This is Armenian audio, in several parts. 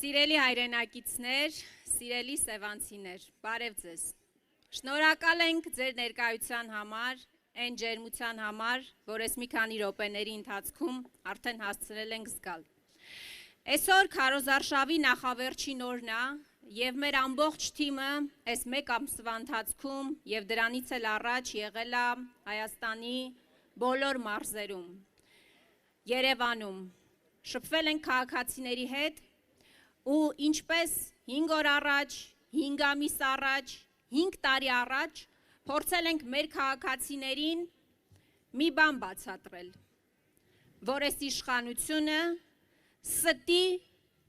Սիրելի հայրենակիցներ, սիրելի սևանցիներ, բարև ձեզ։ Շնորհակալ ենք ձեր ներկայության համար, այն ջերմության համար, որ ես մի քանի րոպեների ընթացքում արդեն հասցրել ենք զգալ։ Այսօր քարոզարշավի նախավերջին օրն է, եւ մեր ամբողջ թիմը այս մեկ ամսվա ընթացքում եւ դրանից էլ առաջ եղել է Հայաստանի բոլոր մարզերում, Երևանում, շփվել ենք քաղաքացիների հետ ու ինչպես 5 օր առաջ, 5 ամիս առաջ, 5 տարի առաջ փորձել ենք մեր քաղաքացիներին մի բան բացատրել, որ այս իշխանությունը ստի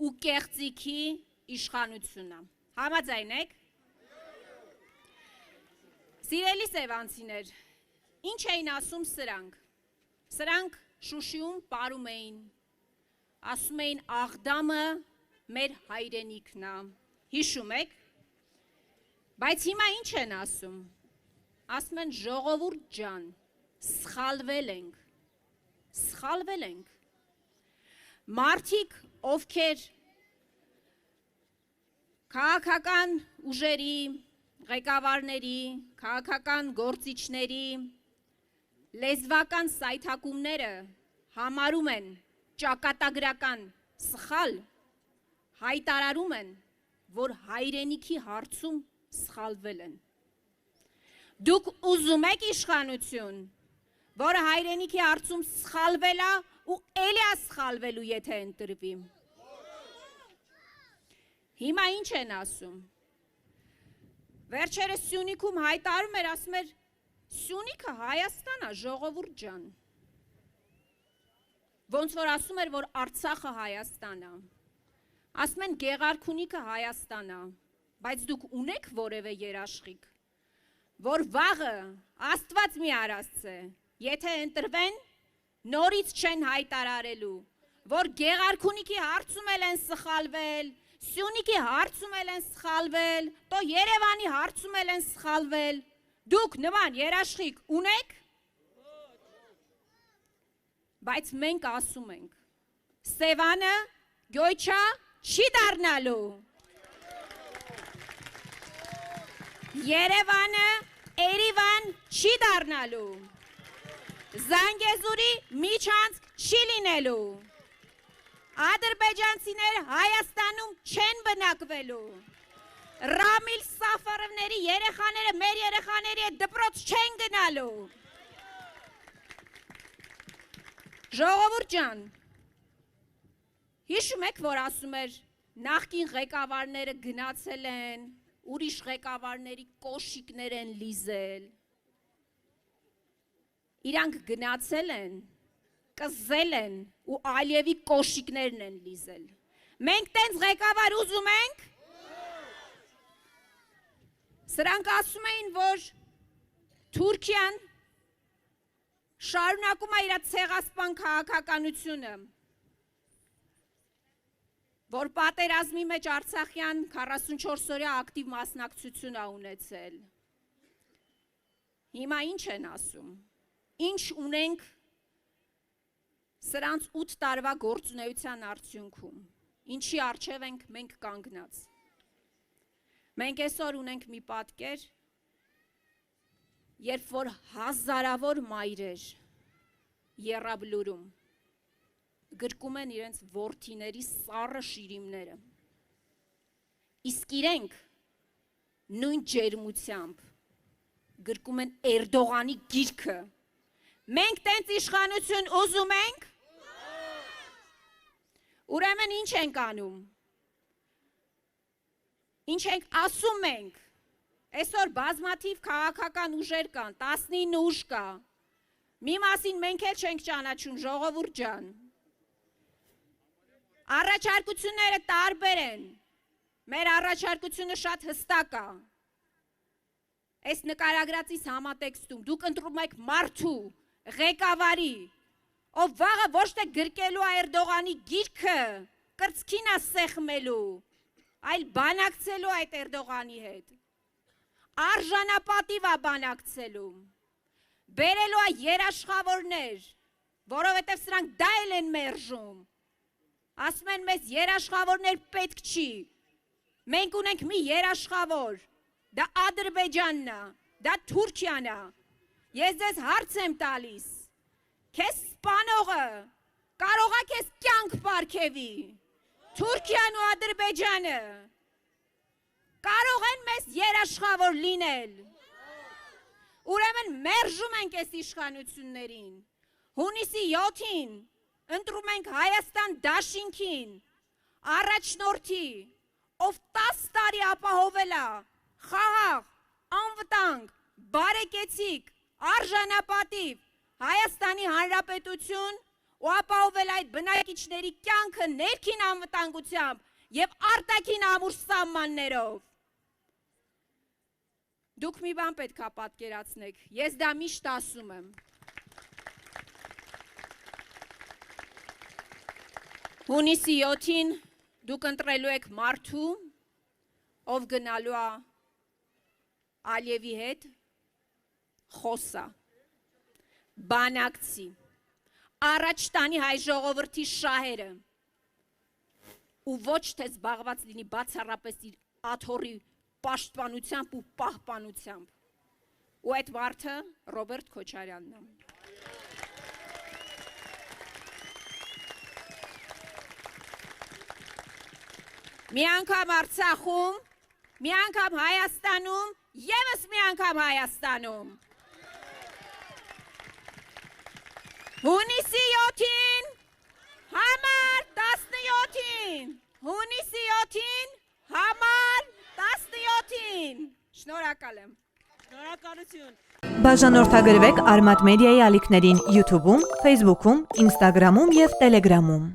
ու կեղծիքի իշխանությունն է։ Համաձայն եք։ Սիրելի սևանցիներ, ինչ էին ասում սրանք։ Սրանք Շուշիում պարում էին, ասում էին Աղդամը մեր հայրենիքն է, հիշում եք, բայց հիմա ինչ են ասում, ասում են ժողովուրդ ջան, սխալվել ենք, մարդիկ, ովքեր քաղաքական ուժերի, ղեկավարների, քաղաքական գործիչների, լեզվական սայթակումները համարում են ճակատագրական սխալ, հայտարարում են, որ հայրենիքի հարցում սխալվել են։ Դուք ուզում եք իշխանություն, որը հայրենիքի հարցում սխալվել է ու էլի է սխալվելու, եթե ընտրվի։ Հիմա ինչ են ասում։ Վերջերս Սյունիքում հայտարարում էր, ասում էր, Սյունիքը Հայաստան է, ժողովուրդ ջան։ Ոնց որ ասում էր, որ Արցախը Հայաստան է։ Ասում են Գեղարքունիքը Հայաստան է, բայց դուք ունեք որևէ երաշխիք, որ վաղը Աստված մի արածե, եթե ընտրվեն, նորից չեն հայտարարելու, որ Գեղարքունիքի հարցում էլ են սխալվել, Սյունիքի հարցում էլ են սխալվել, տո Երևանի հարցում էլ են սխալվել, դուք նման երաշխիք ունեք, բայց մենք ասում ենք, Սևանը Գյոյչա չի դառնալու, Երևանը Էրիվան չի դառնալու, Զանգեզուրի միջանցք չի լինելու, ադրբեջանցիներ Հայաստանում չեն բնակվելու, Ռամիլ Սաֆարովների երեխաները մեր երեխաների հետ դպրոց չեն գնալու։ Ժողովուրդ ջան, հիշում եք, որ ասում էր նախկին ղեկավարները գնացել են, ուրիշ ղեկավարների կոշիկներ են լիզել։ Իրանք գնացել են, կզել են ու Ալիևի կոշիկներն են լիզել։ Մենք տենց ղեկավար ուզում ենք։ Սրանք ասում էին, որ Թուրքիան շարունակում է իր ցեղասպան քաղաքականությունը, որ պատերազմի մեջ Արցախյան 44-օրյա ակտիվ մասնակցություն է ունեցել։ Հիմա ինչ են ասում։ Ինչ ունենք սրանց 8 տարվա գործունեության արդյունքում, ինչի առջև ենք մենք կանգնած։ Մենք այսօր ունենք մի պատկեր, երբ որ հազարավոր մայրեր Եռաբլուրում գրկում են իրենց որդիների սառը շիրիմները, իսկ իրենք նույն ջերմությամբ գրկում են Էրդողանի գիրքը։ Մենք տենց իշխանություն ուզում ենք։ Ուրեմն ինչ ենք անում։ Ինչ ենք ասում ենք։ Այսօր բազմաթիվ քաղաքական ուժեր կան, 19 ուժ կա։ Մի մասին մենք էլ չենք ճանաչում, ժողովուրդ ջան։ Առաջարկությունները տարբեր են։ Մեր առաջարկությունը շատ հստակ է։ Այս նկարագրածից համատեքստում դուք ընտրում եք մարդու, ղեկավարի, ով վաղը ոչ թե գրկելու է Էրդողանի գիրքը, կրծքին է սեղմելու, այլ բանակցելու այդ Էրդողանի հետ։ Արժանապատիվ է բանակցելու, բերելու է երաշխավորներ, որովհետև սրանք դա էլ են մերժում, ասում են մեզ երաշխավորներ պետք չի, մենք ունենք մի երաշխավոր, դա Ադրբեջանն է, դա Թուրքիան է, ես ձեզ հարց եմ տալիս, քեզ սպանողը կարող է քեզ կյանք պարգևի, Թուրքիան ու Ադրբեջանը կարող են մեզ երաշխավոր լինել, ուրեմն մերժում ենք այս իշխանություններին, հունիսի 7-ին ընտրում ենք Հայաստան դաշինքին, առաջնորդի, ով 10 տարի ապահովել է խաղաղ, անվտանգ, բարեկեցիկ, արժանապատիվ Հայաստանի Հանրապետություն ու ապահովել այդ բնակիչների կյանքը ներքին անվտանգությամբ եւ արտաքին ամուր սահմաններով։ Դուք մի բան պետք է պատկերացնեք, ես դա միշտ ասում եմ։ Հունիսի 7-ին դուք ընտրելու եք մարդու, ով գնալու է Ալիևի հետ, խոսա, բանակցի, առաջ տանի հայ ժողովրդի շահերը ու ոչ թե զբաղված լինի բացառապես իր աթոռի պաշտպանությամբ ու պահպանությամբ։ Ու այդ մարդը Ռոբերտ Քոչարյանն է։ Մի անգամ Արցախում, մի անգամ Հայաստանում, ևս մի անգամ Հայաստանում։ Հունիսի 7-ին, համար 17-ին, հունիսի 7-ին, համար 17-ին։ Շնորհակալ եմ։ Շնորհակալություն։ Բաժանորդագրվեք Արմատ մեդիայի ալիքներին YouTube-ում, Facebook-ում, Instagram-ում և Telegram-ում։